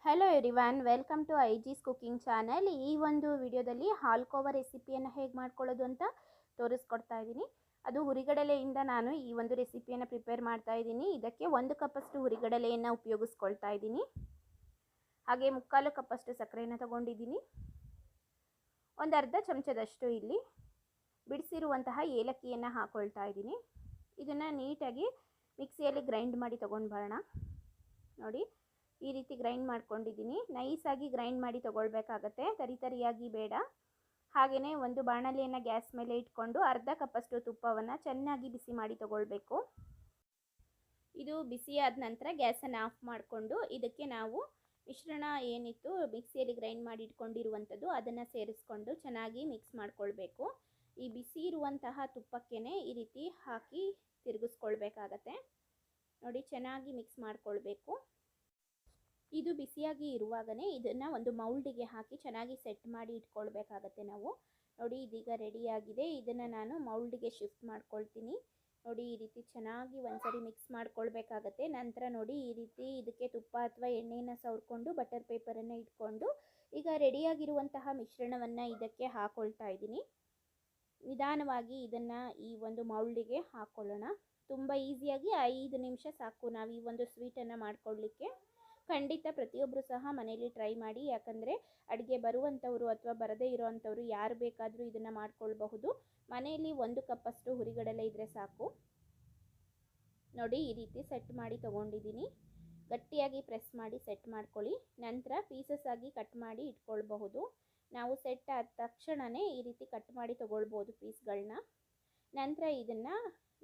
Hello everyone, welcome to ಐಜಿಸ್ cooking channel. ಈ ಒಂದು ವಿಡಿಯೋದಲ್ಲಿ ಹಾಲ್ಕೋವಾ ರೆಸಿಪಿಯನ್ನು ಹೇಗೆ ಮಾಡ್ಕೊಳ್ಳೋದು ಅಂತ ತೋರಿಸ್ಕೊಡ್ತಾ ಇದ್ದೀನಿ. ಅದು ಹುರಿಗಡಲೆಯಿಂದ ನಾನು ಈ ಒಂದು ರೆಸಿಪಿಯನ್ನು ಪ್ರಿಪೇರ್ ಮಾಡ್ತಾ ಇದ್ದೀನಿ. ಇದಕ್ಕೆ 1 ಕಪ್ಪಷ್ಟು ಹುರಿಗಡಲೆಯನ್ನು ಉಪಯೋಗಿಸ್ಕೊಳ್ತಾ ಇದ್ದೀನಿ. ಹಾಗೆ 3/4 ಕಪ್ಪಷ್ಟು ಸಕ್ಕರೆಯನ್ನು ತಗೊಂಡಿದ್ದೀನಿ. ಒಂದು ಅರ್ಧ ಚಮಚದಷ್ಟು ಇಲ್ಲಿ ಬಿಡಿಸಿರುವಂತಹ ಏಲಕ್ಕಿಯನ್ನು ಹಾಕ್ಕೊಳ್ತಾ ಇದ್ದೀನಿ. ಇದನ್ನು ನೀಟಾಗಿ ಮಿಕ್ಸಿಯಲ್ಲಿ ಗ್ರೈಂಡ್ ಮಾಡಿ ತೊಗೊಂಡು ಬರೋಣ. ನೋಡಿ, ಈ ರೀತಿ ಗ್ರೈಂಡ್ ಮಾಡ್ಕೊಂಡಿದ್ದೀನಿ. ನೈಸಾಗಿ ಗ್ರೈಂಡ್ ಮಾಡಿ ತೊಗೊಳ್ಬೇಕಾಗತ್ತೆ, ತರಿಯಾಗಿ ಬೇಡ. ಹಾಗೆಯೇ ಒಂದು ಬಾಣಲೆಯನ್ನು ಗ್ಯಾಸ್ ಮೇಲೆ ಇಟ್ಕೊಂಡು ಅರ್ಧ ಕಪ್ಪಷ್ಟು ತುಪ್ಪವನ್ನು ಚೆನ್ನಾಗಿ ಬಿಸಿ ಮಾಡಿ ತೊಗೊಳ್ಬೇಕು. ಇದು ಬಿಸಿಯಾದ ನಂತರ ಗ್ಯಾಸನ್ನು ಆಫ್ ಮಾಡಿಕೊಂಡು ಇದಕ್ಕೆ ನಾವು ಮಿಶ್ರಣ ಏನಿತ್ತು ಮಿಕ್ಸಿಯಲ್ಲಿ ಗ್ರೈಂಡ್ ಮಾಡಿ ಇಟ್ಕೊಂಡಿರುವಂಥದ್ದು ಅದನ್ನು ಸೇರಿಸ್ಕೊಂಡು ಚೆನ್ನಾಗಿ ಮಿಕ್ಸ್ ಮಾಡ್ಕೊಳ್ಬೇಕು. ಈ ಬಿಸಿ ಇರುವಂತಹ ತುಪ್ಪಕ್ಕೇ ಈ ರೀತಿ ಹಾಕಿ ತಿರುಗಿಸ್ಕೊಳ್ಬೇಕಾಗತ್ತೆ. ನೋಡಿ, ಚೆನ್ನಾಗಿ ಮಿಕ್ಸ್ ಮಾಡ್ಕೊಳ್ಬೇಕು. ಇದು ಬಿಸಿಯಾಗಿ ಇರುವಾಗಲೇ ಇದನ್ನು ಒಂದು ಮೌಲ್ಡಿಗೆ ಹಾಕಿ ಚೆನ್ನಾಗಿ ಸೆಟ್ ಮಾಡಿ ಇಟ್ಕೊಳ್ಬೇಕಾಗತ್ತೆ ನಾವು. ನೋಡಿ, ಇದೀಗ ರೆಡಿಯಾಗಿದೆ. ಇದನ್ನು ನಾನು ಮೌಲ್ಡಿಗೆ ಶಿಫ್ಟ್ ಮಾಡ್ಕೊಳ್ತೀನಿ. ನೋಡಿ, ಈ ರೀತಿ ಚೆನ್ನಾಗಿ ಒಂದ್ಸರಿ ಮಿಕ್ಸ್ ಮಾಡ್ಕೊಳ್ಬೇಕಾಗತ್ತೆ. ನಂತರ ನೋಡಿ, ಈ ರೀತಿ ಇದಕ್ಕೆ ತುಪ್ಪ ಅಥವಾ ಎಣ್ಣೆಯನ್ನು ಸವರ್ಕೊಂಡು ಬಟರ್ ಪೇಪರನ್ನು ಇಟ್ಕೊಂಡು ಈಗ ರೆಡಿಯಾಗಿರುವಂತಹ ಮಿಶ್ರಣವನ್ನು ಇದಕ್ಕೆ ಹಾಕ್ಕೊಳ್ತಾ ಇದ್ದೀನಿ. ನಿಧಾನವಾಗಿ ಇದನ್ನು ಈ ಒಂದು ಮೌಲ್ಡಿಗೆ ಹಾಕ್ಕೊಳ್ಳೋಣ. ತುಂಬ ಈಸಿಯಾಗಿ 5 ನಿಮಿಷ ಸಾಕು ನಾವು ಈ ಒಂದು ಸ್ವೀಟನ್ನು ಮಾಡ್ಕೊಳ್ಳಿಕ್ಕೆ. ಖಂಡಿತ ಪ್ರತಿಯೊಬ್ಬರು ಸಹ ಮನೆಯಲ್ಲಿ ಟ್ರೈ ಮಾಡಿ. ಯಾಕಂದರೆ ಅಡುಗೆ ಬರುವಂಥವ್ರು ಅಥವಾ ಬರದೇ ಇರೋವಂಥವ್ರು ಯಾರು ಬೇಕಾದರೂ ಇದನ್ನು ಮಾಡ್ಕೊಳ್ಬಹುದು. ಮನೆಯಲ್ಲಿ 1 ಕಪ್ಪಷ್ಟು ಹುರಿಗಡಲೆ ಇದ್ದರೆ ಸಾಕು. ನೋಡಿ, ಈ ರೀತಿ ಸೆಟ್ ಮಾಡಿ ತೊಗೊಂಡಿದ್ದೀನಿ. ಗಟ್ಟಿಯಾಗಿ ಪ್ರೆಸ್ ಮಾಡಿ ಸೆಟ್ ಮಾಡ್ಕೊಳ್ಳಿ. ನಂತರ ಪೀಸಸ್ ಆಗಿ ಕಟ್ ಮಾಡಿ ಇಟ್ಕೊಳ್ಬಹುದು. ನಾವು ಸೆಟ್ ಆದ ತಕ್ಷಣವೇ ಈ ರೀತಿ ಕಟ್ ಮಾಡಿ ತೊಗೊಳ್ಬೋದು ಪೀಸ್ಗಳನ್ನ. ನಂತರ ಇದನ್ನು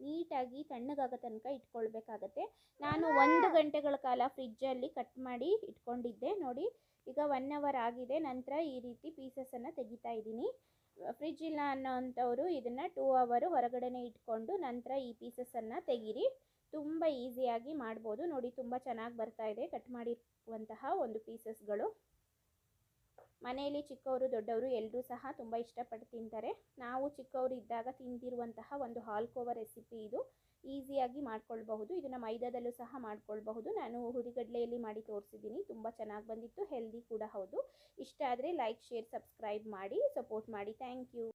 ನೀಟಾಗಿ ತಣ್ಣಗಾಗೋ ತನಕ ಇಟ್ಕೊಳ್ಬೇಕಾಗತ್ತೆ. ನಾನು 1 ಗಂಟೆಗಳ ಕಾಲ ಫ್ರಿಜ್ಜಲ್ಲಿ ಕಟ್ ಮಾಡಿ ಇಟ್ಕೊಂಡಿದ್ದೆ. ನೋಡಿ, ಈಗ 1 ಅವರ್ ಆಗಿದೆ. ನಂತರ ಈ ರೀತಿ ಪೀಸಸನ್ನು ತೆಗಿತಾ ಇದ್ದೀನಿ. ಫ್ರಿಜ್ ಇಲ್ಲ ಅನ್ನೋವಂಥವ್ರು ಇದನ್ನು 2 ಅವರ್ ಹೊರಗಡೆನೇ ಇಟ್ಕೊಂಡು ನಂತರ ಈ ಪೀಸಸನ್ನು ತೆಗೀರಿ. ತುಂಬ ಈಸಿಯಾಗಿ ಮಾಡ್ಬೋದು. ನೋಡಿ, ತುಂಬ ಚೆನ್ನಾಗಿ ಬರ್ತಾ ಇದೆ ಕಟ್ ಮಾಡಿರುವಂತಹ ಒಂದು ಪೀಸಸ್ಗಳು. ಮನೆಯಲ್ಲಿ ಚಿಕ್ಕವರು ದೊಡ್ಡವರು ಎಲ್ಲರೂ ಸಹ ತುಂಬ ಇಷ್ಟಪಟ್ಟು ತಿಂತಾರೆ. ನಾವು ಚಿಕ್ಕವರು ಇದ್ದಾಗ ತಿಂದಿರುವಂತಹ ಒಂದು ಹಾಲ್ಕೋವಾ ರೆಸಿಪಿ ಇದು. ಈಸಿಯಾಗಿ ಮಾಡ್ಕೊಳ್ಬಹುದು. ಇದನ್ನು ಮೈದಾದಲ್ಲೂ ಸಹ ಮಾಡ್ಕೊಳ್ಬಹುದು. ನಾನು ಹುರಿಗಡಲೆಯಲ್ಲಿ ಮಾಡಿ ತೋರಿಸಿದ್ದೀನಿ. ತುಂಬ ಚೆನ್ನಾಗಿ ಬಂದಿತ್ತು, ಹೆಲ್ದಿ ಕೂಡ ಹೌದು. ಇಷ್ಟ ಆದರೆ ಲೈಕ್, ಶೇರ್, ಸಬ್ಸ್ಕ್ರೈಬ್ ಮಾಡಿ ಸಪೋರ್ಟ್ ಮಾಡಿ. Thank you.